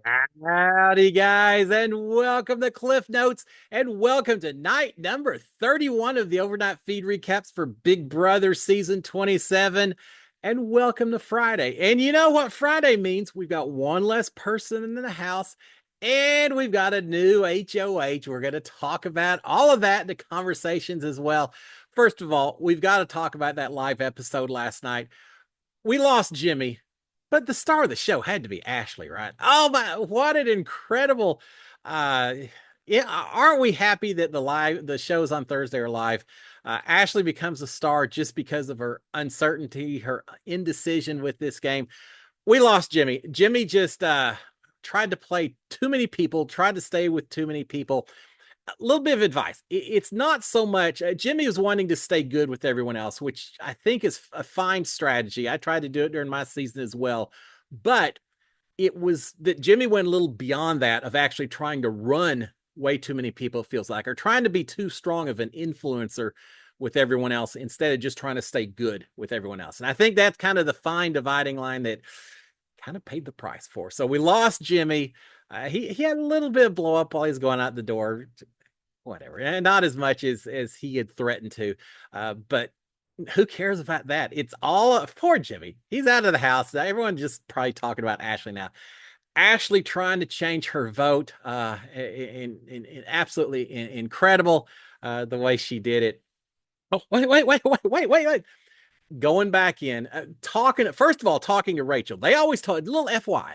Howdy, guys, and welcome to Cliff Notes, and welcome to night number 31 of the overnight feed recaps for Big Brother season 27. And welcome to Friday. And you know what Friday means? We've got one less person in the house, and we've got a new HOH. We're going to talk about all of that in the conversations as well. First of all, we've got to talk about that live episode last night. We lost Jimmy, but the star of the show had to be Ashley, right? Oh my, what an incredible uh yeah, aren't we happy that the shows on Thursday are live? Ashley becomes a star just because of her uncertainty, her indecision with this game. We lost Jimmy. Jimmy just tried to play too many people, tried to stay with too many people. A little bit of advice. It's not so much Jimmy was wanting to stay good with everyone else, which I think is a fine strategy. I tried to do it during my season as well, but it was that Jimmy went a little beyond that of actually trying to run way too many people, it feels like, or trying to be too strong of an influencer with everyone else instead of just trying to stay good with everyone else. And I think that's kind of the fine dividing line that kind of paid the price for. So we lost Jimmy. He had a little bit of blow up while he's going out the door, whatever, and not as much as he had threatened to. But who cares about that? It's all poor Jimmy. He's out of the house. Everyone just probably talking about Ashley now. Ashley trying to change her vote, in absolutely incredible, the way she did it. Oh, wait. Going back in, talking, first of all, talking to Rachel. They always told, a little FY,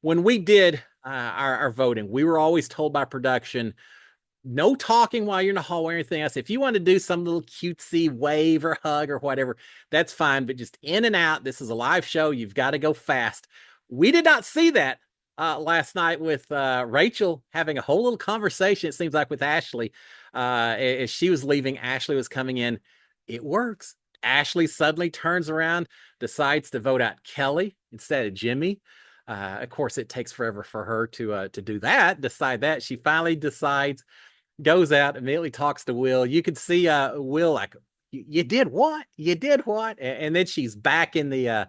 when we did our voting, we were always told by production, no talking while you're in the hallway or anything else. If you want to do some little cutesy wave or hug or whatever, that's fine. But just in and out. This is a live show. You've got to go fast. We did not see that last night with Rachel having a whole little conversation, it seems like, with Ashley. As she was leaving, Ashley was coming in. It works. Ashley suddenly turns around, decides to vote out Kelly instead of Jimmy. Of course, it takes forever for her to do that, decide that. She finally decides, goes out, immediately talks to Will. You could see Will like, you did what? You did what? And then she's back in the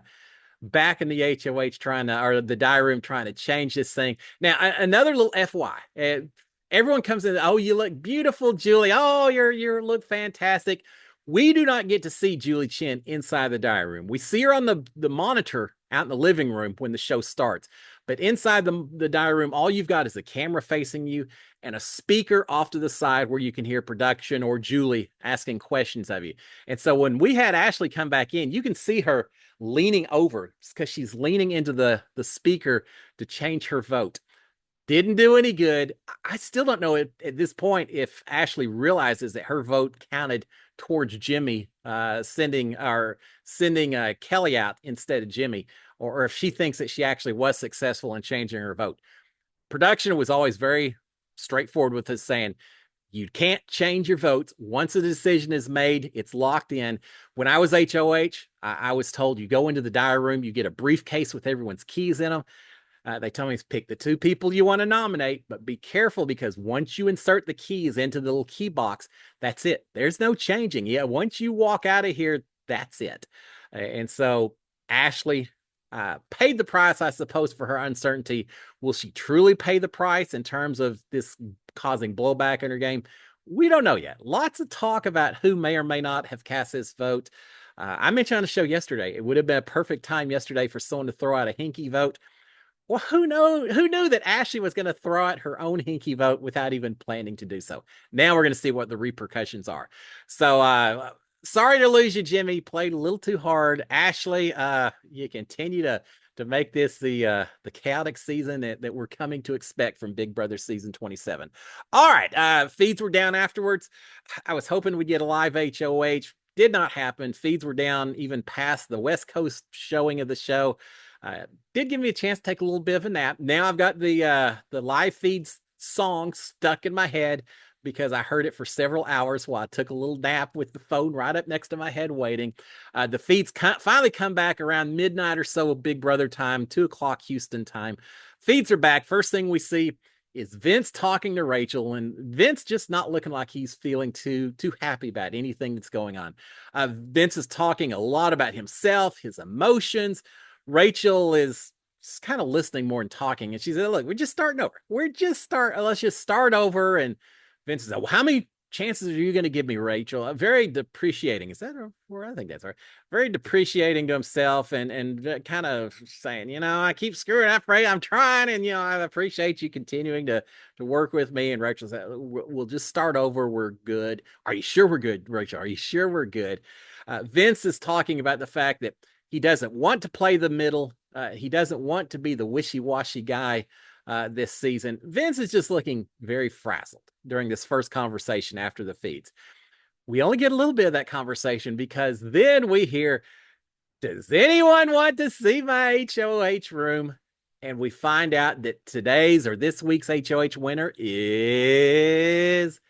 HOH trying to, or the diary room trying to change this thing. Now, another little FY. Everyone comes in, oh, you look beautiful, Julie. Oh, you look fantastic. We do not get to see Julie Chen inside the diary room. We see her on the monitor out in the living room when the show starts. But inside the diary room, all you've got is a camera facing you and a speaker off to the side where you can hear production or Julie asking questions of you. And so when we had Ashley come back in, you can see her leaning over because she's leaning into the speaker to change her vote. Didn't do any good. I still don't know at this point if Ashley realizes that her vote counted towards Jimmy, sending Kelly out instead of Jimmy, or if she thinks that she actually was successful in changing her vote. Production was always very straightforward with us, saying you can't change your votes. Once a decision is made, it's locked in. When I was HOH, I was told you go into the diary room, you get a briefcase with everyone's keys in them. They tell me to pick the two people you want to nominate, but be careful because once you insert the keys into the little key box, that's it. There's no changing. Yeah, once you walk out of here, that's it. And so Ashley paid the price, I suppose, for her uncertainty. Will she truly pay the price in terms of this causing blowback in her game? We don't know yet. Lots of talk about who may or may not have cast this vote. I mentioned on the show yesterday, it would have been a perfect time yesterday for someone to throw out a hinky vote. Well, who knew that Ashley was going to throw out her own hinky vote without even planning to do so? Now we're going to see what the repercussions are. So, sorry to lose you, Jimmy. Played a little too hard. Ashley, you continue to make this the chaotic season that we're coming to expect from Big Brother season 27. All right, feeds were down afterwards. I was hoping we'd get a live HOH. Did not happen. Feeds were down even past the West Coast showing of the show. Did give me a chance to take a little bit of a nap. Now I've got the live feeds song stuck in my head because I heard it for several hours while I took a little nap with the phone right up next to my head waiting. The feeds finally come back around midnight or so of Big Brother time, 2 o'clock Houston time. Feeds are back. First thing we see is Vince talking to Rachel, and Vince just not looking like he's feeling too happy about anything that's going on. Vince is talking a lot about himself, his emotions. Rachel is just kind of listening more and talking. And she said, "Look, we're just starting over. Let's just start over." And Vince said, "Well, how many chances are you going to give me, Rachel?" Very depreciating. Is that a word? I think that's right. Very depreciating to himself, and kind of saying, I keep screwing up, right? I'm trying, and I appreciate you continuing to work with me. And Rachel said, "We'll just start over. We're good. Are you sure we're good, Rachel? Are you sure we're good?" Vince is talking about the fact that he doesn't want to play the middle. He doesn't want to be the wishy-washy guy this season. Vince is just looking very frazzled during this first conversation after the feeds. We only get a little bit of that conversation because then we hear, "Does anyone want to see my HOH room?" And we find out that today's or this week's HOH winner is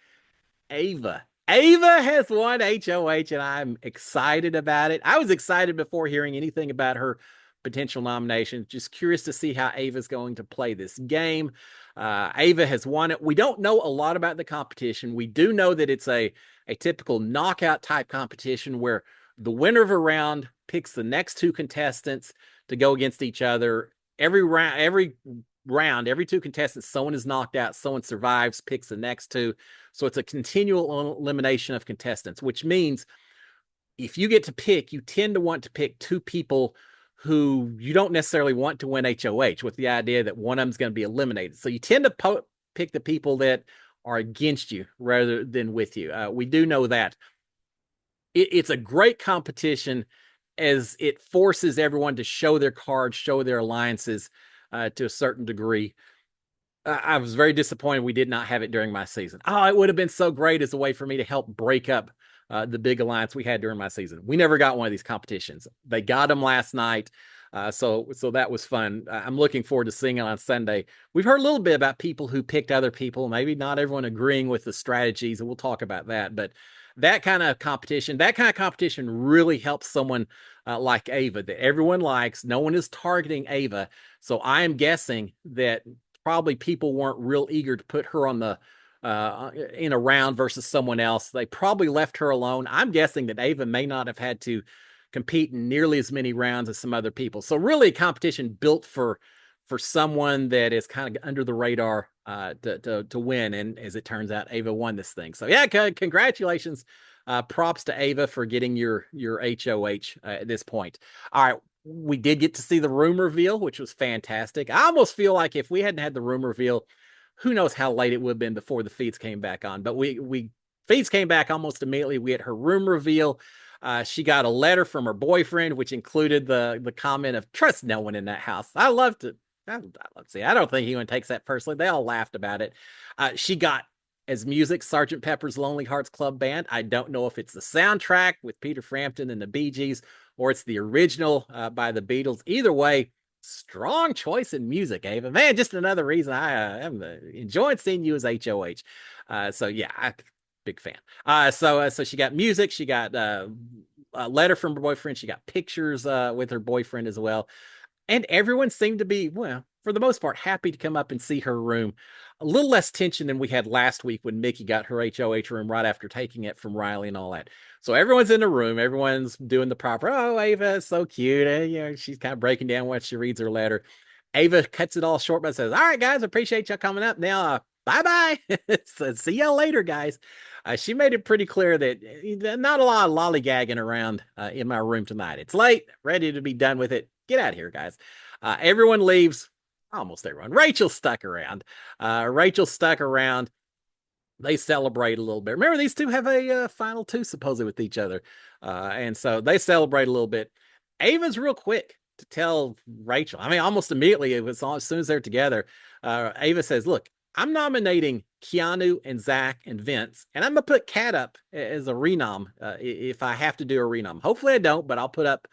Ava. Ava has won HOH, and I'm excited about it. I was excited before hearing anything about her potential nomination. Just curious to see how Ava's going to play this game. Ava has won it. We don't know a lot about the competition. We do know that it's a typical knockout type competition where the winner of a round picks the next two contestants to go against each other. Every round, every two contestants, someone is knocked out, someone survives, picks the next two. So it's a continual elimination of contestants, which means if you get to pick, you tend to want to pick two people who you don't necessarily want to win HOH, with the idea that one of them's going to be eliminated. So you tend to pick the people that are against you rather than with you. We do know that. It's a great competition as it forces everyone to show their cards, show their alliances to a certain degree. I was very disappointed we did not have it during my season. Oh, it would have been so great as a way for me to help break up the big alliance we had during my season. We never got one of these competitions. They got them last night. So that was fun. I'm looking forward to seeing it on Sunday. We've heard a little bit about people who picked other people, maybe not everyone agreeing with the strategies, and we'll talk about that. But that kind of competition really helps someone like Ava that everyone likes. No one is targeting Ava. So I am guessing that probably people weren't real eager to put her on the in a round versus someone else. They probably left her alone. I'm guessing that Ava may not have had to compete in nearly as many rounds as some other people. So really a competition built for someone that is kind of under the radar to win. And as it turns out, Ava won this thing. So yeah, congratulations. Props to Ava for getting your HOH at this point. All right. We did get to see the room reveal, which was fantastic. I almost feel like if we hadn't had the room reveal, who knows how late it would have been before the feeds came back on. But we feeds came back almost immediately. We had her room reveal. She got a letter from her boyfriend, which included the comment of "trust no one in that house." I love to see. I don't think anyone takes that personally. They all laughed about it. She got as music Sergeant Pepper's Lonely Hearts Club Band. I don't know if it's the soundtrack with Peter Frampton and the Bee Gees or it's the original by the Beatles. Either way, strong choice in music, Ava. Man, just another reason I am enjoying seeing you as HOH. So yeah, big fan. So she got music. She got a letter from her boyfriend. She got pictures with her boyfriend as well. And everyone seemed to be, well, for the most part, happy to come up and see her room. A little less tension than we had last week when Mickey got her HOH room right after taking it from Riley and all that. So everyone's in the room. Everyone's doing the proper, "Oh, Ava is so cute." She's kind of breaking down what she reads her letter. Ava cuts it all short but says, "All right, guys, appreciate y'all coming up. Now, bye-bye. So see y'all later, guys." She made it pretty clear that not a lot of lollygagging around in my room tonight. It's late, ready to be done with it. Get out of here, guys. Everyone leaves. Almost everyone. Rachel stuck around. Rachel stuck around. They celebrate a little bit. Remember, these two have a final two supposedly with each other. And so they celebrate a little bit. Ava's real quick to tell Rachel. I mean, almost immediately, it was as soon as they're together. Ava says, "Look, I'm nominating Keanu and Zach and Vince, and I'm going to put Kat up as a renom if I have to do a renom. Hopefully I don't, but I'll put up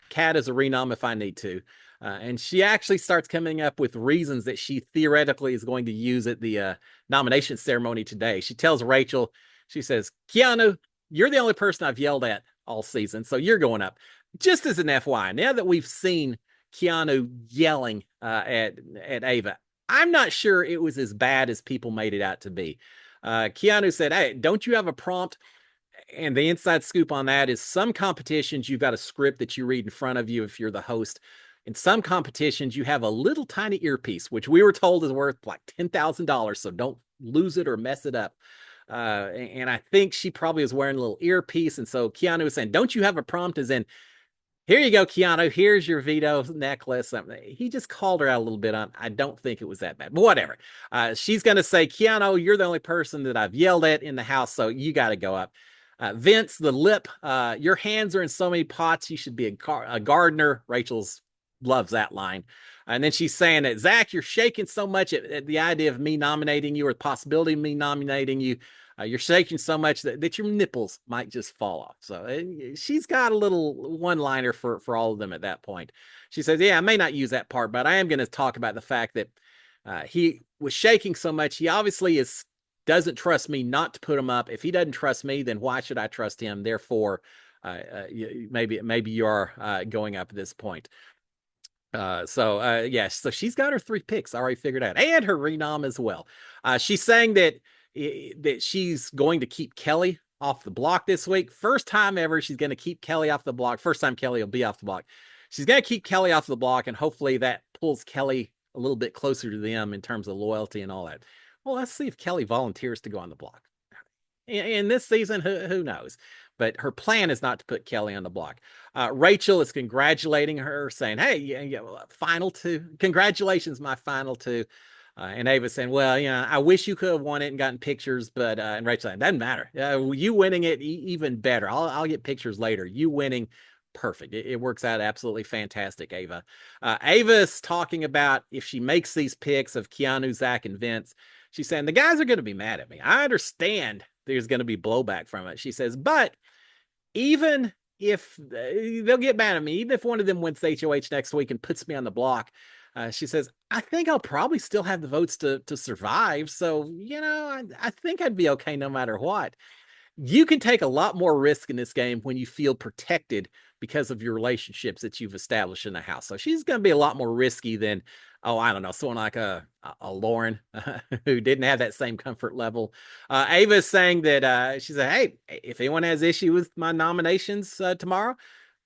Kat as a renom if I need to." And she actually starts coming up with reasons that she theoretically is going to use at the nomination ceremony today. She tells Rachel, she says, "Keanu, you're the only person I've yelled at all season, so you're going up." Just as an FYI, now that we've seen Keanu yelling at Ava, I'm not sure it was as bad as people made it out to be. Keanu said, "Hey, don't you have a prompt?" And the inside scoop on that is some competitions, you've got a script that you read in front of you if you're the host. In some competitions, you have a little tiny earpiece, which we were told is worth like $10,000. So don't lose it or mess it up. And I think she probably was wearing a little earpiece. And so Keanu was saying, don't you have a prompt? As in, here you go, Keanu. Here's your veto necklace. He just called her out a little bit on. I don't think it was that bad, but whatever. She's going to say, Keanu, you're the only person that I've yelled at in the house, so you got to go up. Vince, the lip, your hands are in so many pots. You should be a gardener. Rachel's loves that line. And then she's saying that, Zach, you're shaking so much at the idea of me nominating you or the possibility of me nominating you. You're shaking so much that your nipples might just fall off. So she's got a little one-liner for all of them at that point. She says, yeah, I may not use that part, but I am going to talk about the fact that he was shaking so much. He obviously doesn't trust me not to put him up. If he doesn't trust me, then why should I trust him? Therefore, maybe you are going up at this point. Yeah, so she's got her 3 picks already figured out, and her renom as well. She's saying that she's going to keep Kelly off the block this week. First time ever she's going to keep Kelly off the block. First time Kelly will be off the block. She's going to keep Kelly off the block, and hopefully that pulls Kelly a little bit closer to them in terms of loyalty and all that. Well, let's see if Kelly volunteers to go on the block. In this season, who knows? But her plan is not to put Kelly on the block. Rachel is congratulating her, saying, hey, final 2. Congratulations, my final 2. And Ava's saying, well, I wish you could have won it and gotten pictures, but, and Rachel saying, doesn't matter. You winning it, even better. I'll get pictures later. You winning, perfect. It works out absolutely fantastic, Ava. Ava's talking about if she makes these picks of Keanu, Zach, and Vince, she's saying, the guys are going to be mad at me. I understand there's going to be blowback from it. She says, but even if they'll get mad at me, even if one of them wins the HOH next week and puts me on the block, she says, I think I'll probably still have the votes to survive. So, I think I'd be okay no matter what. You can take a lot more risk in this game when you feel protected because of your relationships that you've established in the house. So she's going to be a lot more risky than, I don't know, someone like a Lauren who didn't have that same comfort level. Ava is saying that she said, hey, if anyone has issue with my nominations tomorrow,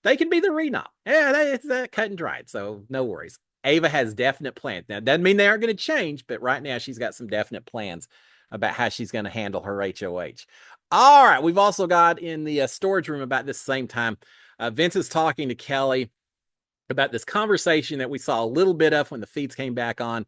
they can be the renom. Yeah, it's cut and dried. So no worries. Ava has definite plans. Now, doesn't mean they aren't going to change, but right now she's got some definite plans about how she's going to handle her HOH. All right, we've also got in the storage room about this same time, Vince is talking to Kelly about this conversation that we saw a little bit of when the feeds came back on.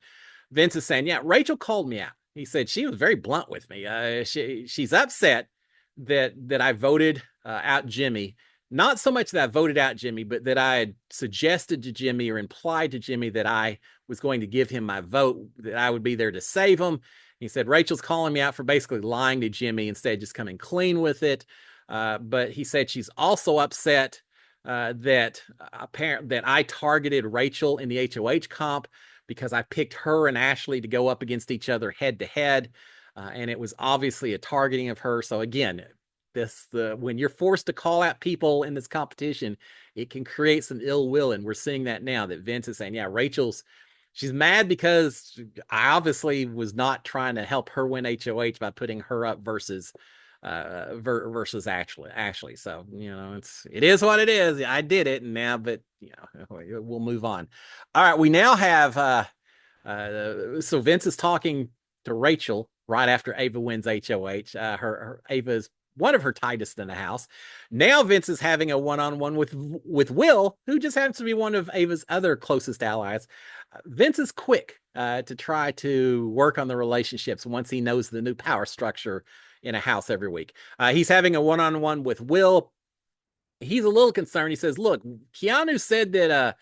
Vince is saying, yeah, Rachel called me out. He said she was very blunt with me. She's upset that I voted out Jimmy. Not so much that I voted out Jimmy, but that I had suggested to Jimmy or implied to Jimmy that I was going to give him my vote, that I would be there to save him. He said, Rachel's calling me out for basically lying to Jimmy instead of just coming clean with it. But he said she's also upset that I targeted Rachel in the HOH comp because I picked her and Ashley to go up against each other head to head. And it was obviously a targeting of her. So again, when you're forced to call out people in this competition, it can create some ill will. And we're seeing that now that Vince is saying, yeah, she's mad because I obviously was not trying to help her win HOH by putting her up versus Ashley. So, it is what it is. I did it and now, but we'll move on. All right. We now have, so Vince is talking to Rachel right after Ava wins HOH. Ava's one of her tightest in the house. Now Vince is having a one-on-one with Will, who just happens to be one of Ava's other closest allies. Vince is quick to try to work on the relationships once he knows the new power structure in a house every week. He's having a one-on-one with Will. He's a little concerned. He says, look, Keanu said that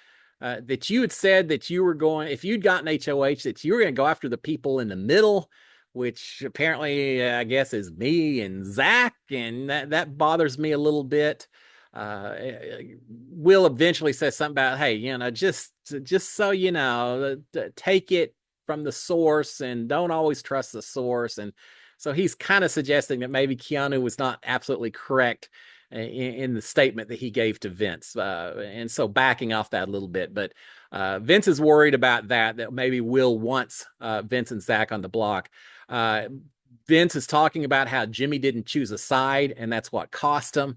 you had said that you were going, if you'd gotten HOH, that you were going to go after the people in the middle, which apparently, I guess, is me and Zach, and that bothers me a little bit. Will eventually says something about, hey, just so you know, take it from the source and don't always trust the source. And so he's kind of suggesting that maybe Keanu was not absolutely correct in the statement that he gave to Vince. And so backing off that a little bit, but Vince is worried about that maybe Will wants Vince and Zach on the block. Vince is talking about how Jimmy didn't choose a side, and that's what cost him.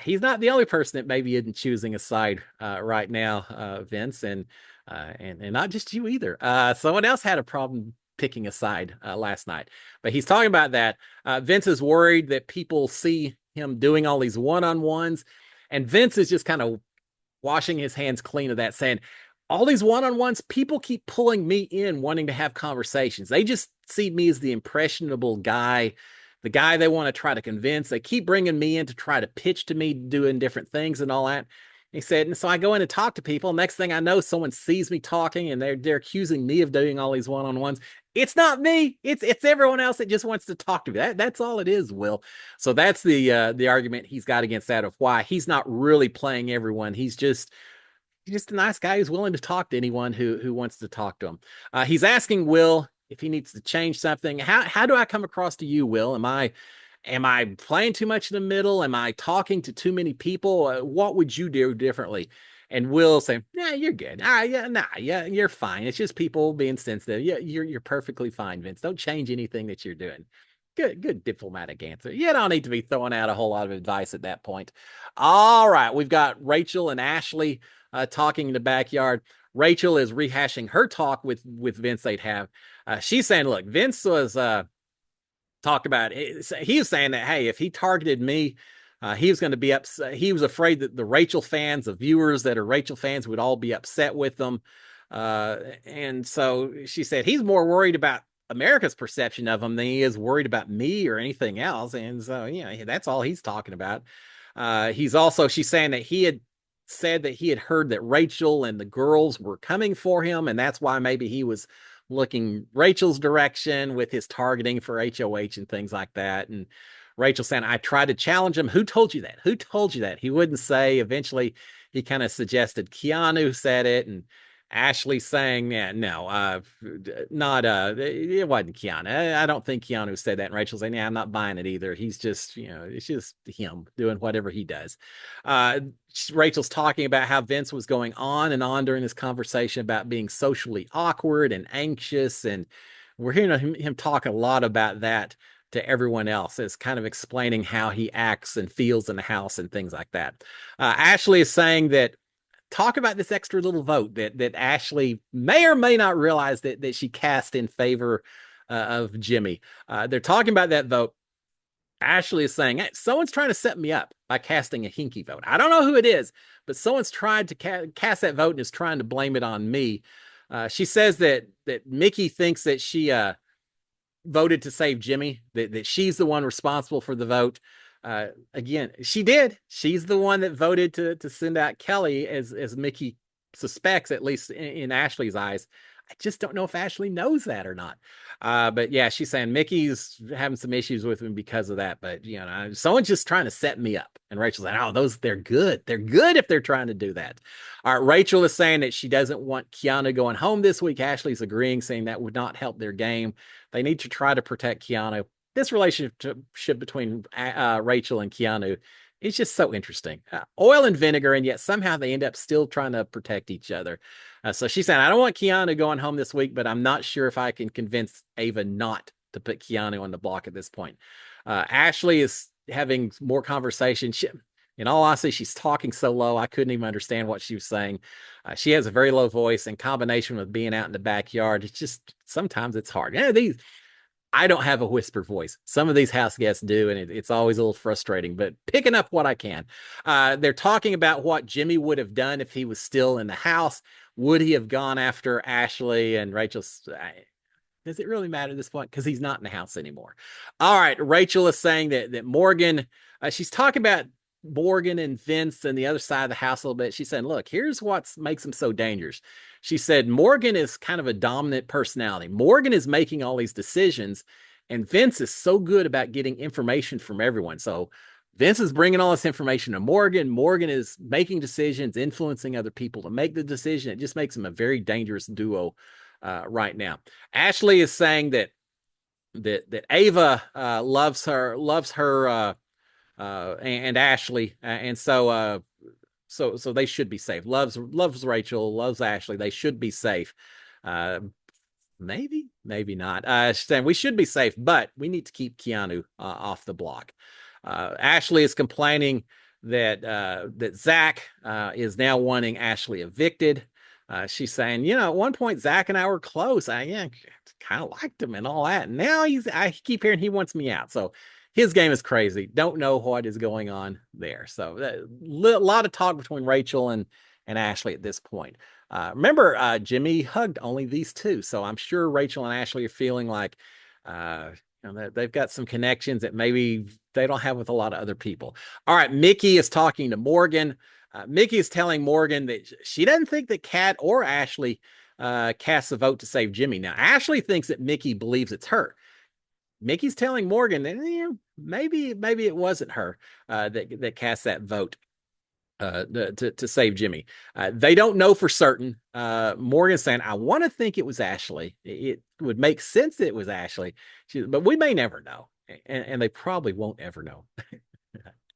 He's not the only person that maybe isn't choosing a side right now, Vince, and not just you either. Someone else had a problem picking a side last night, but he's talking about that. Vince is worried that people see him doing all these one-on-ones, and Vince is just kind of washing his hands clean of that, saying, all these one-on-ones, people keep pulling me in wanting to have conversations. They just see me as the impressionable guy, the guy they want to try to convince. They keep bringing me in to try to pitch to me doing different things and all that. He said, and so I go in and talk to people. Next thing I know, someone sees me talking and they're accusing me of doing all these one-on-ones. It's not me. It's everyone else that just wants to talk to me. That's all it is, Will. So that's the argument he's got against that, of why he's not really playing everyone. He's just a nice guy who's willing to talk to anyone who wants to talk to him. He's asking Will if he needs to change something. How do I come across to you, Will? Am I playing too much in the middle? Am I talking to too many people? What would you do differently? And Will say, "Yeah, you're good. Yeah, nah, yeah, you're fine. It's just people being sensitive. Yeah, you're perfectly fine, Vince. Don't change anything that you're doing." Good diplomatic answer. You don't need to be throwing out a whole lot of advice at that point. All right, we've got Rachel and Ashley talking in the backyard. Rachel is rehashing her talk with Vince they'd have. She's saying, look, Vince was talked about it. He was saying that, hey, if he targeted me, he was going to be upset. He was afraid that the Rachel fans, the viewers that are Rachel fans, would all be upset with them. And so she said he's more worried about America's perception of him than he is worried about me or anything else. And so, that's all he's talking about. She's saying that he had said that he had heard that Rachel and the girls were coming for him, and that's why maybe he was looking Rachel's direction with his targeting for HOH and things like that. And Rachel saying, I tried to challenge him. Who told you that? Who told you that? He wouldn't say. Eventually, he kind of suggested Keanu said it, and Ashley saying, yeah, no, not, it wasn't Keanu. I don't think Keanu said that. And Rachel saying, yeah, I'm not buying it either. He's just, it's just him doing whatever he does. Uh, Rachel's talking about how Vince was going on and on during this conversation about being socially awkward and anxious. And we're hearing him talk a lot about that to everyone else, as kind of explaining how he acts and feels in the house and things like that. Ashley is saying that, talk about this extra little vote that Ashley may or may not realize that she cast in favor of Jimmy. They're talking about that vote. Ashley is saying, hey, someone's trying to set me up by casting a hinky vote. I don't know who it is, but someone's tried to cast that vote and is trying to blame it on me. She says that Mickey thinks that she voted to save Jimmy, that she's the one responsible for the vote. Again, she did. She's the one that voted to send out Kelly, as Mickey suspects, at least in Ashley's eyes. I just don't know if Ashley knows that or not. But yeah, she's saying Mickey's having some issues with him because of that. But someone's just trying to set me up. And Rachel's like, oh, they're good. They're good if they're trying to do that. All right, Rachel is saying that she doesn't want Keanu going home this week. Ashley's agreeing, saying that would not help their game. They need to try to protect Keanu. This relationship between Rachel and Keanu is just so interesting. Oil and vinegar, and yet somehow they end up still trying to protect each other. So she's saying, I don't want Keanu going home this week, but I'm not sure if I can convince Ava not to put Keanu on the block at this point. Ashley is having more conversation. In all honesty, she's talking so low, I couldn't even understand what she was saying. She has a very low voice, in combination with being out in the backyard. It's just, sometimes it's hard. I don't have a whisper voice. Some of these house guests do, and it's always a little frustrating, but picking up what I can. They're talking about what Jimmy would have done if he was still in the house. Would he have gone after Ashley? And Rachel's, does it really matter at this point? Because he's not in the house anymore. All right, Rachel is saying that Morgan, she's talking about Morgan and Vince and the other side of the house a little bit. She said, look, here's what makes him so dangerous. She said, Morgan is kind of a dominant personality. Morgan is making all these decisions, and Vince is so good about getting information from everyone. So Vince is bringing all this information to Morgan. Morgan is making decisions, influencing other people to make the decision. It just makes him a very dangerous duo right now. Ashley is saying that Ava loves her and Ashley, and so they should be safe. Loves Rachel, loves Ashley. They should be safe. Uh, Maybe, maybe not. She's saying we should be safe, but we need to keep Keanu off the block. Ashley is complaining that Zach is now wanting Ashley evicted. She's saying, at one point Zach and I were close. I yeah, kind of liked him and all that. Now I keep hearing he wants me out. So his game is crazy. Don't know what is going on there. So a lot of talk between Rachel and Ashley at this point. Remember, Jimmy hugged only these two, so I'm sure Rachel and Ashley are feeling like they've got some connections that maybe they don't have with a lot of other people. All right, Mickey is talking to Morgan. Mickey is telling Morgan that she doesn't think that Kat or Ashley cast a vote to save Jimmy. Now, Ashley thinks that Mickey believes it's her. Mickey's telling Morgan that maybe it wasn't her that cast that vote to save Jimmy. They don't know for certain. Morgan's saying, I want to think it was Ashley. It would make sense that it was Ashley, but we may never know. And they probably won't ever know.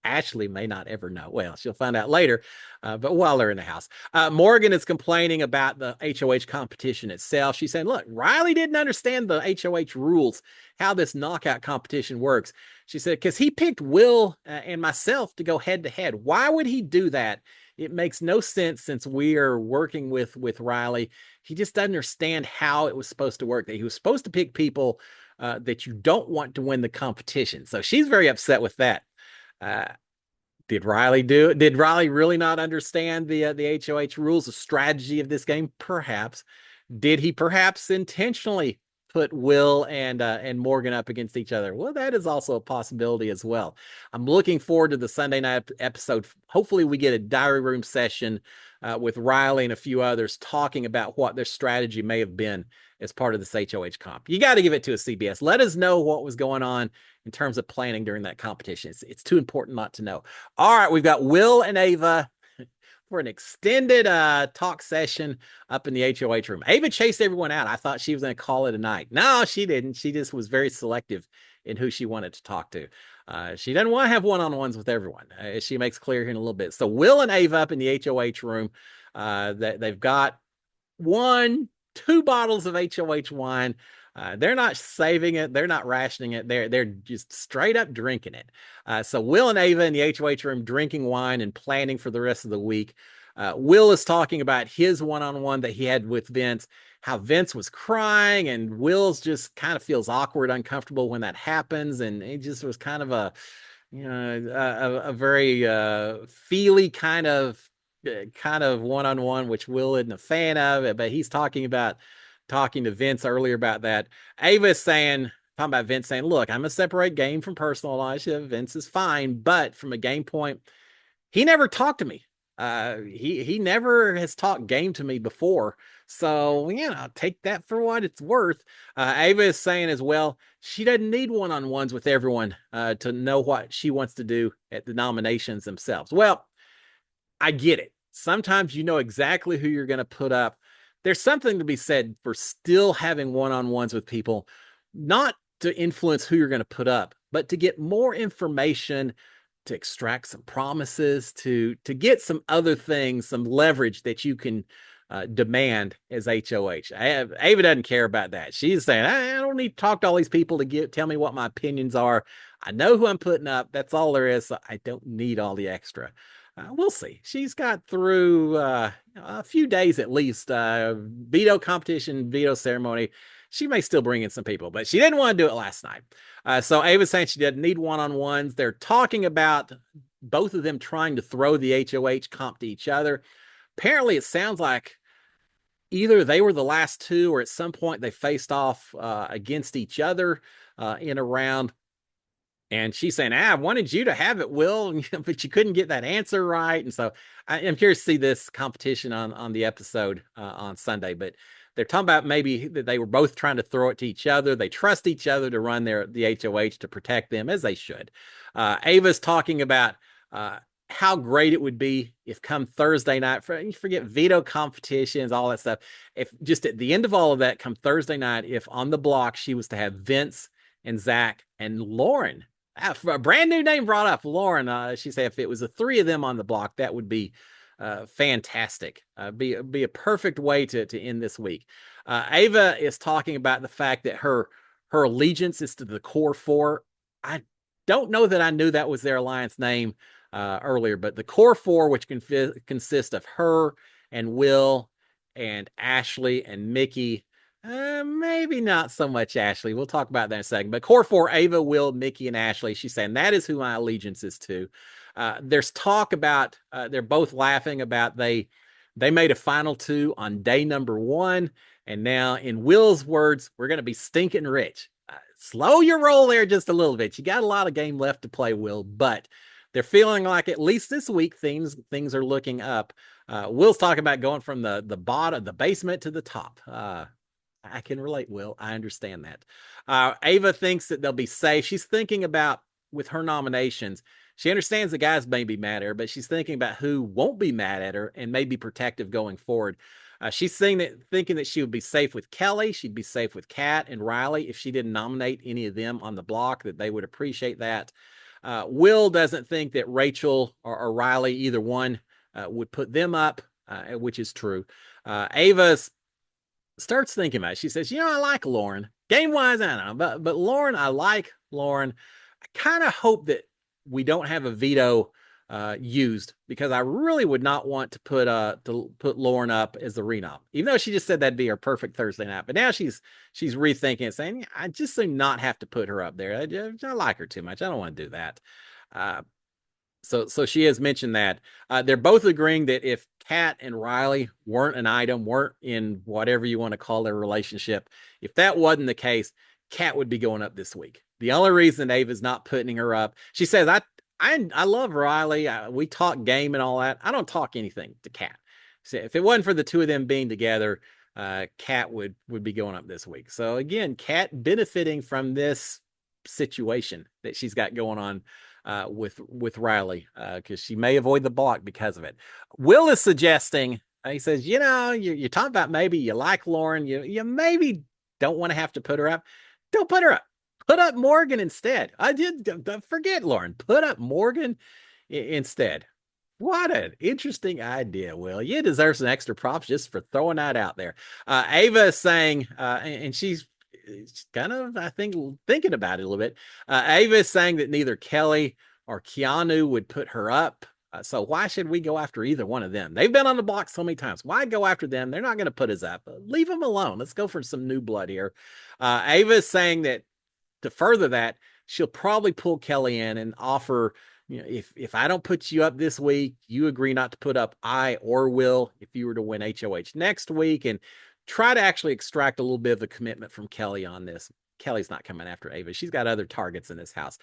Ashley may not ever know. Well, she'll find out later, but while they're in the house. Morgan is complaining about the HOH competition itself. She's saying, look, Riley didn't understand the HOH rules, how this knockout competition works. She said, because he picked Will and myself to go head to head. Why would he do that? It makes no sense since we are working with Riley. He just doesn't understand how it was supposed to work, that he was supposed to pick people that you don't want to win the competition. So she's very upset with that. Did Riley really not understand the HOH rules, the strategy of this game? Perhaps. Did he perhaps intentionally put Will and Morgan up against each other? Well, that is also a possibility as well. I'm looking forward to the Sunday night episode. Hopefully, we get a diary room session with Riley and a few others talking about what their strategy may have been as part of this HOH comp. You got to give it to a CBS. Let us know what was going on in terms of planning during that competition. It's too important not to know. All right, we've got Will and Ava for an extended talk session up in the HOH room. Ava chased everyone out. I thought she was going to call it a night. No, she didn't. She just was very selective in who she wanted to talk to. She doesn't want to have one-on-ones with everyone, as she makes clear here in a little bit. So Will and Ava up in the HOH room. They've got two bottles of HOH wine. They're not saving it. They're not rationing it. They're just straight up drinking it. So Will and Ava in the HOH room drinking wine and planning for the rest of the week. Will is talking about his one-on-one that he had with Vince, how Vince was crying, and Will's just kind of feels awkward, uncomfortable when that happens, and it just was kind of a very feely kind of one-on-one, which Will isn't a fan of it, but he's talking to Vince earlier about that. Ava is talking about Vince saying, look, I'm going to separate game from personal life. Vince is fine, but from a game point, he never talked to me. He never has talked game to me before. So, take that for what it's worth. Ava is saying as well, she doesn't need one-on-ones with everyone to know what she wants to do at the nominations themselves. Well, I get it. Sometimes you know exactly who you're going to put up. There's something to be said for still having one-on-ones with people, not to influence who you're going to put up, but to get more information, to extract some promises, to get some other things, some leverage that you can demand as HOH. Ava doesn't care about that. She's saying, I don't need to talk to all these people to tell me what my opinions are. I know who I'm putting up. That's all there is. So I don't need all the extra. We'll see. She's got through a few days at least. Veto competition, veto ceremony. She may still bring in some people, but she didn't want to do it last night. So Ava's saying she didn't need one-on-ones. They're talking about both of them trying to throw the HOH comp to each other. Apparently, it sounds like either they were the last two or at some point they faced off against each other in a round. And she's saying, I wanted you to have it, Will, but you couldn't get that answer right. And so I'm curious to see this competition on the episode on Sunday. But they're talking about maybe that they were both trying to throw it to each other. They trust each other to run the HOH to protect them, as they should. Ava's talking about how great it would be if come Thursday night, forget veto competitions, all that stuff. If just at the end of all of that, come Thursday night, if on the block she was to have Vince and Zach and Lauren. A brand new name brought up, Lauren. She said if it was the three of them on the block, that would be fantastic. Be a perfect way to end this week. Ava is talking about the fact that her allegiance is to the core four. I don't know that I knew that was their alliance name earlier, but the core four, which consist of her and Will and Ashley and Mickey. Maybe not so much Ashley. We'll talk about that in a second. But core four, Ava, Will, Mickey, and Ashley. She's saying that is who my allegiance is to. There's talk about they're both laughing about they made a final two on day number one, and now in Will's words, we're going to be stinking rich. Slow your roll there just a little bit. You got a lot of game left to play, Will, but they're feeling like at least this week things are looking up. Will's talking about going from the bottom, the basement to the top. I can relate, Will. I understand that. Ava thinks that they'll be safe. She's thinking about with her nominations. She understands the guys may be mad at her, but she's thinking about who won't be mad at her and may be protective going forward. She's thinking that she would be safe with Kelly. She'd be safe with Kat and Riley if she didn't nominate any of them on the block, that they would appreciate that. Will doesn't think that Rachel or Riley, either one, would put them up, which is true. Ava starts thinking about it. She says, I like Lauren. Game wise, I don't know, but Lauren, I like Lauren. I kind of hope that we don't have a veto used, because I really would not want to put Lauren up as the renom, even though she just said that'd be her perfect Thursday night. But now she's rethinking it, saying, I just do not have to put her up there. I like her too much. I don't want to do that. So she has mentioned that. They're both agreeing that if Kat and Riley weren't an item, weren't in whatever you want to call their relationship, if that wasn't the case, Kat would be going up this week. The only reason Ava's not putting her up, she says, I love Riley. We talk game and all that. I don't talk anything to Kat. So if it wasn't for the two of them being together, Kat would be going up this week. So again, Kat benefiting from this situation that she's got going on with Riley, because she may avoid the block because of it. Will is suggesting, he says, you're talking about maybe you like Lauren, you maybe don't want to have to put her up. Don't put her up. Put up Morgan instead. Forget Lauren. Put up Morgan instead. What an interesting idea, Will. You deserve some extra props just for throwing that out there. Ava is saying, and she's kind of, I think, thinking about it a little bit. Ava is saying that neither Kelly or Keanu would put her up. So why should we go after either one of them? They've been on the block so many times. Why go after them? They're not going to put us up. Leave them alone. Let's go for some new blood here. Ava is saying that to further that, she'll probably pull Kelly in and offer, if I don't put you up this week, you agree not to put up I or Will if you were to win HOH next week, and try to actually extract a little bit of a commitment from Kelly on this. Kelly's not coming after Ava. She's got other targets in this house.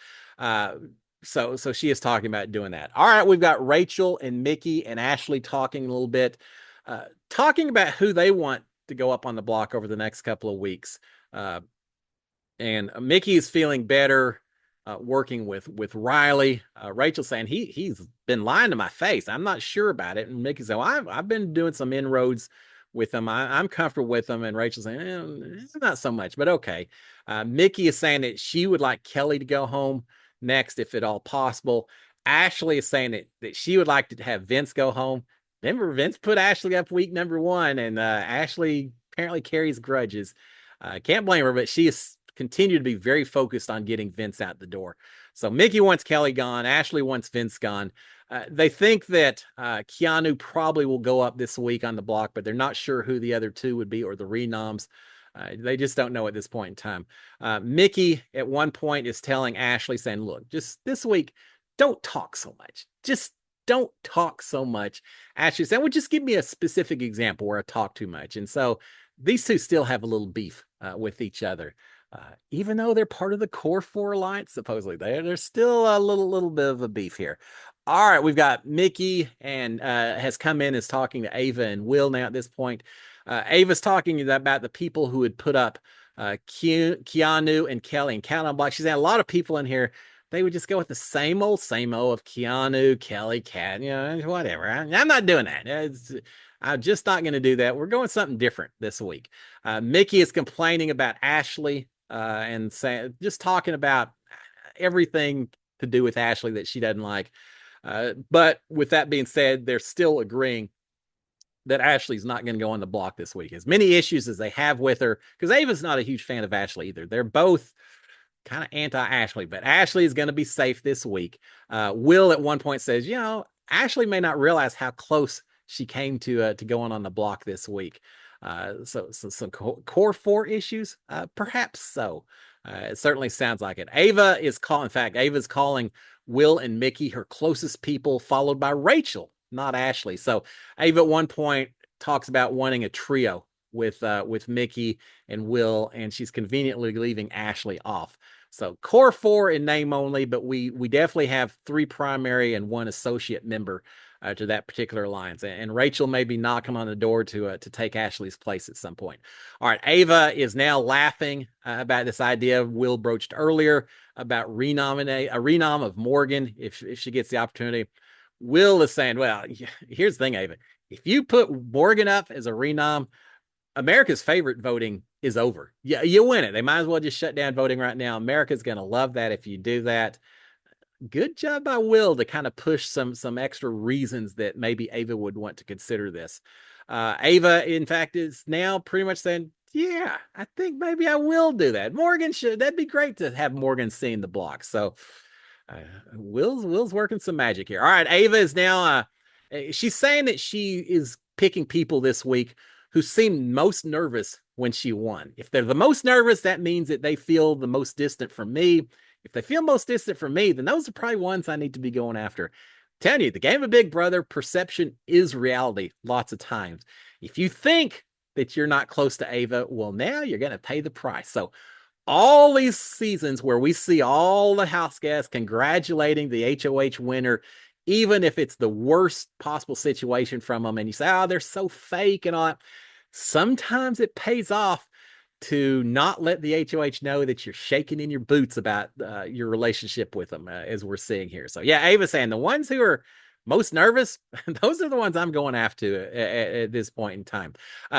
So she is talking about doing that. All right, we've got Rachel and Mickey and Ashley talking a little bit, talking about who they want to go up on the block over the next couple of weeks. And Mickey is feeling better working with Riley. Rachel saying he's been lying to my face. I'm not sure about it. And Mickey saying, well, I've been doing some inroads with him. I'm comfortable with him. And Rachel saying, not so much, but okay. Mickey is saying that she would like Kelly to go home next, if at all possible. Ashley is saying that she would like to have Vince go home. Remember, Vince put Ashley up week number one, and Ashley apparently carries grudges. Can't blame her, but she is continue to be very focused on getting Vince out the door. So Mickey wants Kelly gone. Ashley wants Vince gone. They think that Keanu probably will go up this week on the block, but they're not sure who the other two would be, or the renoms. They just don't know at this point in time. Mickey at one point is telling Ashley, saying, look, just this week, don't talk so much. Just don't talk so much. Ashley said, well, just give me a specific example where I talk too much. And so these two still have a little beef with each other. Even though they're part of the Core 4 Alliance, supposedly, there's still a little bit of a beef here. All right, we've got Mickey and has come in, is talking to Ava and Will now at this point. Ava's talking about the people who would put up Keanu and Kelly and count on block. She's had a lot of people in here. They would just go with the same old of Keanu, Kelly, Kat, whatever. I'm not doing that. I'm just not going to do that. We're going something different this week. Mickey is complaining about Ashley and saying, just talking about everything to do with Ashley that she doesn't like. But with that being said, they're still agreeing that Ashley's not going to go on the block this week. As many issues as they have with her, because Ava's not a huge fan of Ashley either. They're both kind of anti-Ashley, but Ashley is going to be safe this week. Will at one point says, Ashley may not realize how close she came to going on the block this week. So some core four issues, perhaps so. It certainly sounds like it. Ava is calling. In fact, Ava's calling Will and Mickey her closest people, followed by Rachel, not Ashley. So Ava at one point talks about wanting a trio with Mickey and Will, and she's conveniently leaving Ashley off. So core four in name only, but we definitely have three primary and one associate member to that particular alliance. And Rachel may be knocking on the door to take Ashley's place at some point. All right, Ava is now laughing about this idea Will broached earlier about a renom of Morgan if she gets the opportunity. Will is saying, well, here's the thing, Ava. If you put Morgan up as a renom, America's favorite voting is over. Yeah, you win it. They might as well just shut down voting right now. America's going to love that if you do that. Good job by Will to kind of push some extra reasons that maybe Ava would want to consider this. Ava, in fact, is now pretty much saying, yeah, I think maybe I will do that. That'd be great to have Morgan seeing the block. So Will's working some magic here. All right, Ava is now, she's saying that she is picking people this week who seemed most nervous when she won. If they're the most nervous, that means that they feel the most distant from me. If they feel most distant from me, then those are probably ones I need to be going after. I'm telling you, the game of Big Brother, perception is reality lots of times. If you think that you're not close to Ava, well, now you're going to pay the price. So all these seasons where we see all the house guests congratulating the HOH winner, even if it's the worst possible situation from them, and you say, oh, they're so fake and all that, sometimes it pays off to not let the HOH know that you're shaking in your boots about your relationship with them, as we're seeing here. So yeah, Ava's saying the ones who are most nervous, those are the ones I'm going after at this point in time.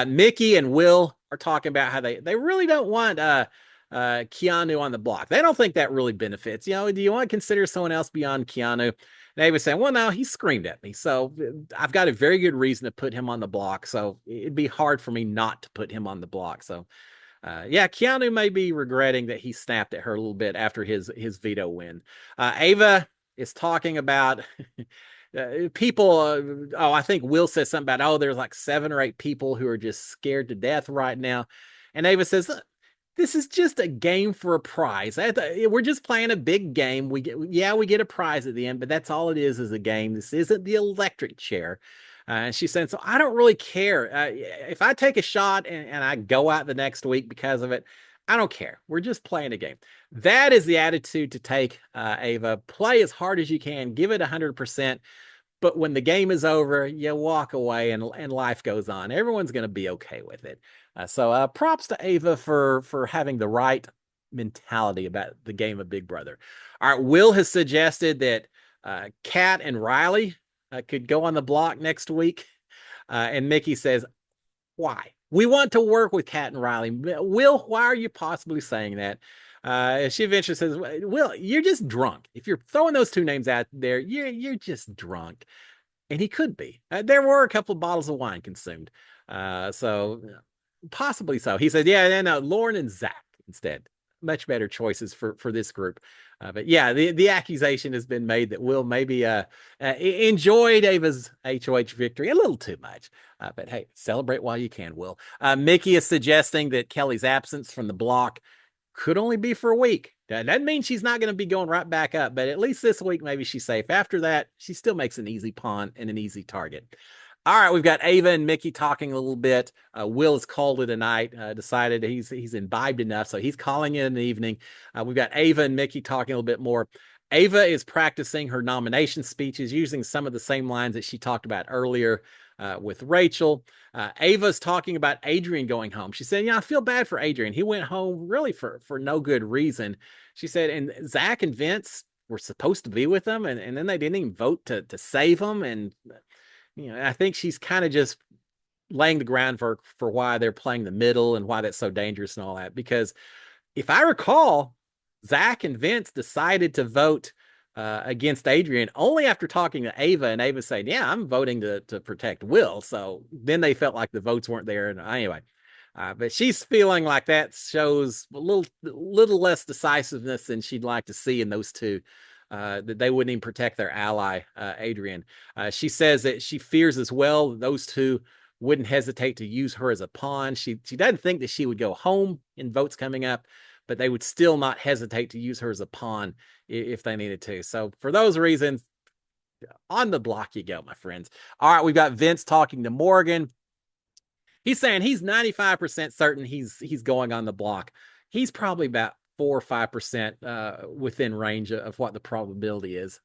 Mickey and Will are talking about how they really don't want Keanu on the block. They don't think that really benefits. Do you want to consider someone else beyond Keanu? And Ava saying, well, no, he screamed at me. So I've got a very good reason to put him on the block. So it'd be hard for me not to put him on the block. So yeah, Keanu may be regretting that he snapped at her a little bit after his veto win. Ava is talking about people. I think Will says something about, there's like 7 or 8 people who are just scared to death right now. And Ava says, this is just a game for a prize. We're just playing a big game. We get a prize at the end, but that's all it is a game. This isn't the electric chair. And she said, so I don't really care. If I take a shot and I go out the next week because of it, I don't care. We're just playing a game. That is the attitude to take, Ava. Play as hard as you can. Give it 100%. But when the game is over, you walk away and life goes on. Everyone's going to be okay with it. So props to Ava for having the right mentality about the game of Big Brother. All right, Will has suggested that Kat and Riley could go on the block next week. And Mickey says, why? We want to work with Kat and Riley. Will, why are you possibly saying that? She eventually says, Will, you're just drunk. If you're throwing those 2 names out there, you're just drunk. And he could be. There were a couple of bottles of wine consumed. So possibly so. He said, yeah, no, Lauren and Zach instead. Much better choices for this group. But yeah, the accusation has been made that Will maybe enjoyed Ava's HOH victory a little too much. But hey, celebrate while you can, Will. Mickey is suggesting that Kelly's absence from the block could only be for a week. That doesn't mean she's not going to be going right back up, but at least this week, maybe she's safe. After that, she still makes an easy pawn and an easy target. All right, we've got Ava and Mickey talking a little bit. Will has called it a night, decided he's imbibed enough, so he's calling it in the evening. We've got Ava and Mickey talking a little bit more. Ava is practicing her nomination speeches using some of the same lines that she talked about earlier with Rachel. Ava's talking about Adrian going home. She said, I feel bad for Adrian. He went home really for no good reason. She said, and Zach and Vince were supposed to be with him, and then they didn't even vote to save him. And I think she's kind of just laying the groundwork for why they're playing the middle and why that's so dangerous and all that. Because if I recall, Zach and Vince decided to vote against Adrian, only after talking to Ava and Ava saying, "Yeah, I'm voting to protect Will." So then they felt like the votes weren't there. And anyway, but she's feeling like that shows a little less decisiveness than she'd like to see in those two. That they wouldn't even protect their ally, Adrian. She says that she fears as well those two wouldn't hesitate to use her as a pawn. She doesn't think that she would go home in votes coming up, but they would still not hesitate to use her as a pawn if they needed to. So for those reasons, on the block you go, my friends. All right, we've got Vince talking to Morgan. He's saying he's 95% certain he's going on the block. He's probably about 4 or 5% within range of what the probability is.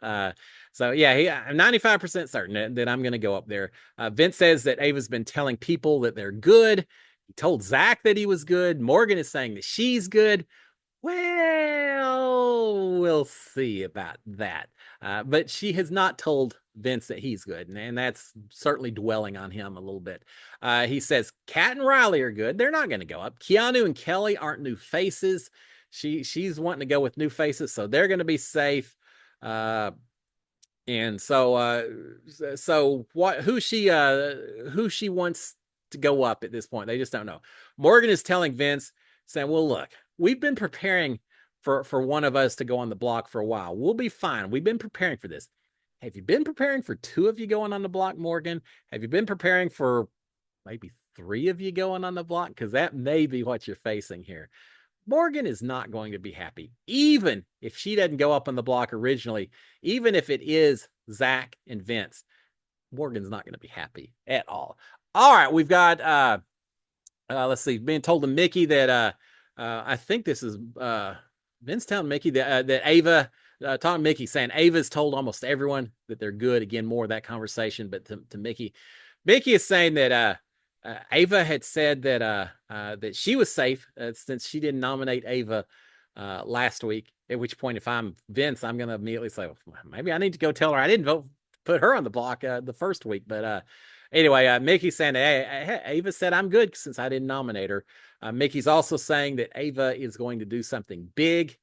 So yeah, I'm 95% certain that I'm going to go up there. Vince says that Ava's been telling people that they're good. He told Zach that he was good. Morgan is saying that she's good. Well, we'll see about that. But she has not told Vince that he's good, and that's certainly dwelling on him a little bit. He says Kat and Riley are good. They're not going to go up. Keanu and Kelly aren't new faces. She's wanting to go with new faces, so they're going to be safe. And so who she wants to go up at this point, they just don't know. Morgan is telling Vince, saying, "Well, look, we've been preparing for one of us to go on the block for a while. We'll be fine. We've been preparing for this. Have you been preparing for two of you going on the block, Morgan? Have you been preparing for maybe three of you going on the block? Because that may be what you're facing here." Morgan is not going to be happy, even if she doesn't go up on the block originally, even if it is Zach and Vince. Morgan's not going to be happy at all. All right, we've got let's see, being told to Mickey that I think this is Vince telling Mickey that Ava, talking to Mickey, saying Ava's told almost everyone that they're good. Again, more of that conversation, but to Mickey is saying that Ava had said that she was safe since she didn't nominate Ava last week. At which point, if I'm Vince, I'm going to immediately say, well, maybe I need to go tell her I didn't vote, put her on the block the first week. But anyway, Mickey's saying, hey, Ava said I'm good since I didn't nominate her. Mickey's also saying that Ava is going to do something big.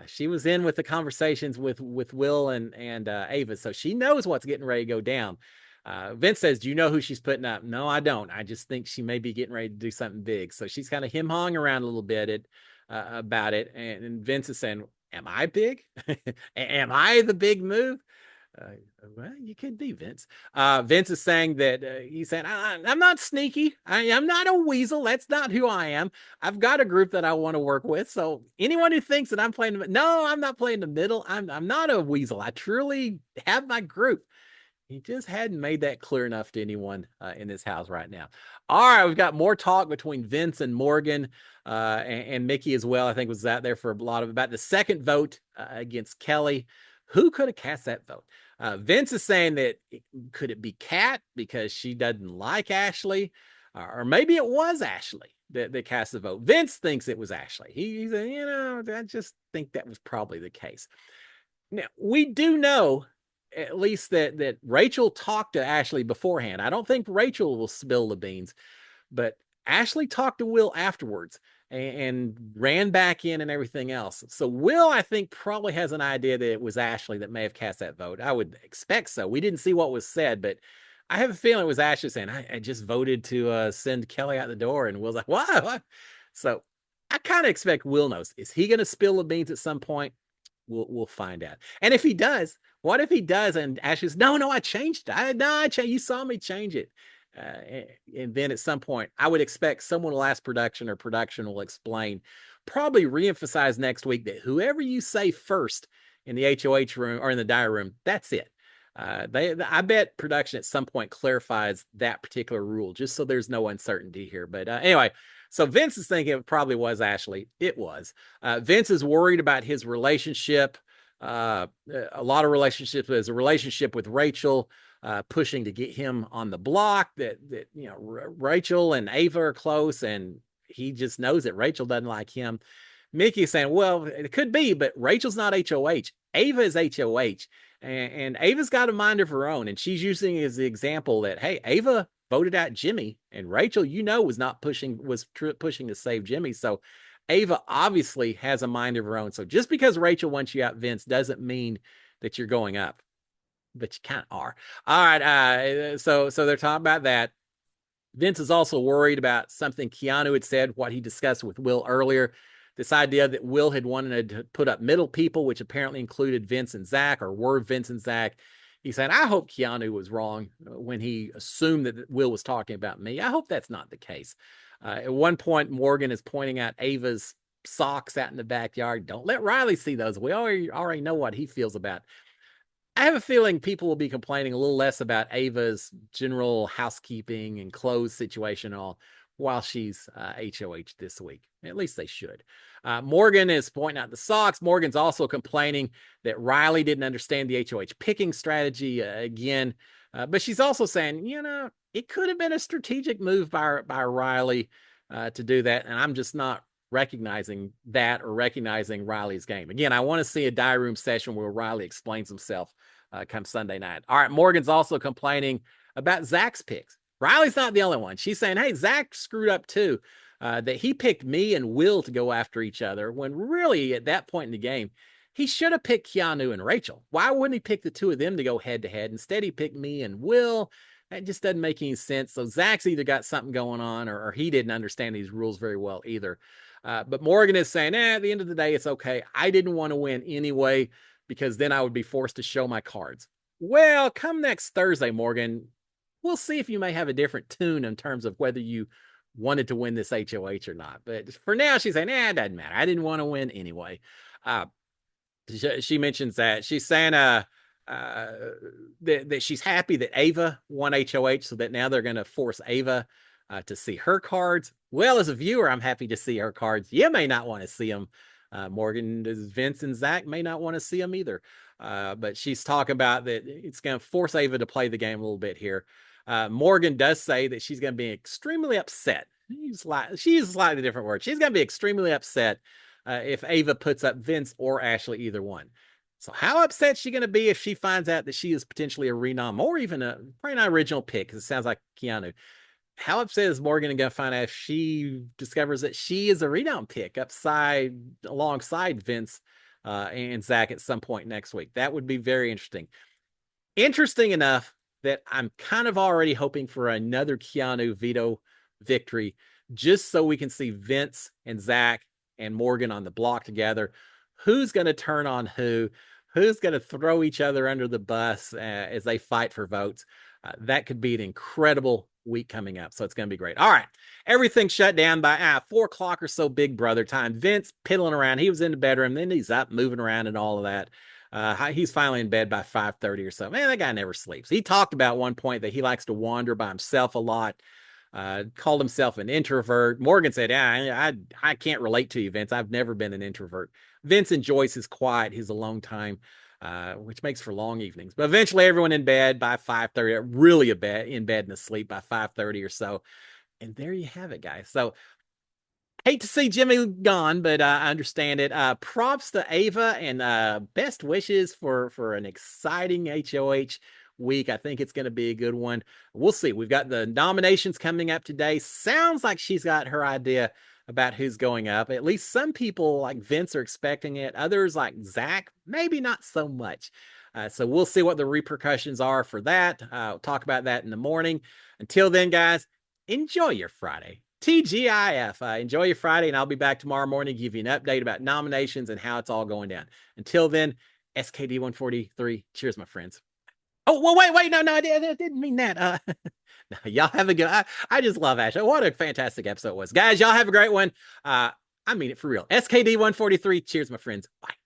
She was in with the conversations with Will and Ava, so she knows what's getting ready to go down. Vince says, "Do you know who she's putting up?" "No, I don't. I just think she may be getting ready to do something big." So she's kind of him-hawing around a little bit about it. And Vince is saying, "Am I big? Am I the big move?" Well, you could be, Vince. Vince is saying that he's saying, I'm not sneaky. I'm not a weasel. That's not who I am. I've got a group that I want to work with. So anyone who thinks that I'm playing, no, I'm not playing the middle. I'm not a weasel. I truly have my group. He just hadn't made that clear enough to anyone in this house right now. All right, we've got more talk between Vince and Morgan and Mickey as well. I think was out there for a lot of about the second vote against Kelly. Who could have cast that vote? Vince is saying that could it be Kat because she doesn't like Ashley, or maybe it was Ashley that cast the vote. Vince thinks it was Ashley. He said, I just think that was probably the case. Now we do know at least that Rachel talked to Ashley beforehand. I don't think Rachel will spill the beans, but Ashley talked to Will afterwards and ran back in and everything else. So Will, I think, probably has an idea that it was Ashley that may have cast that vote. I would expect so. We didn't see what was said, but I have a feeling it was Ashley saying, I just voted to send Kelly out the door. And Will's like, what? So I kind of expect Will knows. Is he going to spill the beans at some point? We'll find out. And if he does, what if he does and Ashley's, no, I changed it. I changed. You saw me change it. And then at some point, I would expect someone will ask production, or production will explain, probably reemphasize next week that whoever you say first in the HOH room or in the diary room, that's it. I bet production at some point clarifies that particular rule, just so there's no uncertainty here. But anyway, so Vince is thinking it probably was Ashley. It was. Vince is worried about his relationship. A lot of relationships. There's a relationship with Rachel, pushing to get him on the block. That Rachel and Ava are close, and he just knows that Rachel doesn't like him. Mickey is saying, well, it could be, but Rachel's not HOH. Ava is HOH. And Ava's got a mind of her own, and she's using it as the example that, hey, Ava voted out Jimmy, and Rachel, was pushing to save Jimmy. So Ava obviously has a mind of her own. So just because Rachel wants you out, Vince, doesn't mean that you're going up, but you kind of are. All right. So they're talking about that. Vince is also worried about something Keanu had said, what he discussed with Will earlier. This idea that Will had wanted to put up middle people, which apparently included Vince and Zach, or were Vince and Zach. He said, I hope Keanu was wrong when he assumed that Will was talking about me. I hope that's not the case. At one point, Morgan is pointing out Ava's socks out in the backyard. Don't let Riley see those. We already know what he feels about. I have a feeling people will be complaining a little less about Ava's general housekeeping and clothes situation and all while she's HOH this week. At least they should. Morgan is pointing out the socks. Morgan's also complaining that Riley didn't understand the HOH picking strategy again. But she's also saying, it could have been a strategic move by Riley to do that. And I'm just not recognizing that or recognizing Riley's game. Again, I want to see a diary room session where Riley explains himself come Sunday night. All right, Morgan's also complaining about Zach's picks. Riley's not the only one. She's saying, hey, Zach screwed up too, that he picked me and Will to go after each other when really at that point in the game, he should have picked Keanu and Rachel. Why wouldn't he pick the two of them to go head to head? Instead, he picked me and Will. That just doesn't make any sense. So Zach's either got something going on or he didn't understand these rules very well either. But Morgan is saying, at the end of the day, it's okay. I didn't want to win anyway because then I would be forced to show my cards. Well, come next Thursday, Morgan, we'll see if you may have a different tune in terms of whether you wanted to win this HOH or not. But for now, she's saying, it doesn't matter. I didn't want to win anyway. She mentions that. She's saying that she's happy that Ava won HOH so that now they're going to force Ava to see her cards. Well, as a viewer, I'm happy to see her cards. You may not want to see them. Morgan, Vince, and Zach may not want to see them either. But she's talking about that it's going to force Ava to play the game a little bit here. Morgan does say that she's going to be extremely upset. She uses slightly different words. She's going to be extremely upset if Ava puts up Vince or Ashley, either one. So how upset is she going to be if she finds out that she is potentially a renom or even probably not original pick, because it sounds like Keanu. How upset is Morgan going to find out if she discovers that she is a renom pick alongside Vince and Zach at some point next week? That would be very interesting. Interesting enough that I'm kind of already hoping for another Keanu veto victory just so we can see Vince and Zach and Morgan on the block together. Who's going to turn on who? Who's going to throw each other under the bus as they fight for votes? That could be an incredible week coming up. So it's going to be great. All right. Everything shut down by 4 o'clock or so, Big Brother time. Vince piddling around. He was in the bedroom. Then he's up moving around and all of that. He's finally in bed by 5:30 or so. Man, that guy never sleeps. He talked about one point that he likes to wander by himself a lot. Called himself an introvert. Morgan said, I can't relate to you, Vince. I've never been an introvert. Vince enjoys his quiet, his alone time, which makes for long evenings. But eventually everyone in bed by 5:30, really in bed and asleep by 5:30 or so. And there you have it, guys. So hate to see Jimmy gone, but I understand it. Props to Ava and best wishes for an exciting HOH week. I think it's going to be a good one. We'll see. We've got the nominations coming up today. Sounds like she's got her idea about who's going up. At least some people like Vince are expecting it. Others like Zach, maybe not so much. So we'll see what the repercussions are for that. We'll talk about that in the morning. Until then, guys, enjoy your Friday. TGIF. Enjoy your Friday, and I'll be back tomorrow morning to give you an update about nominations and how it's all going down. Until then, SKD 143. Cheers, my friends. Oh, well, wait. No, I didn't mean that. No, y'all have a good, I just love Ashley. What a fantastic episode it was. Guys, y'all have a great one. I mean it for real. SKD 143. Cheers, my friends. Bye.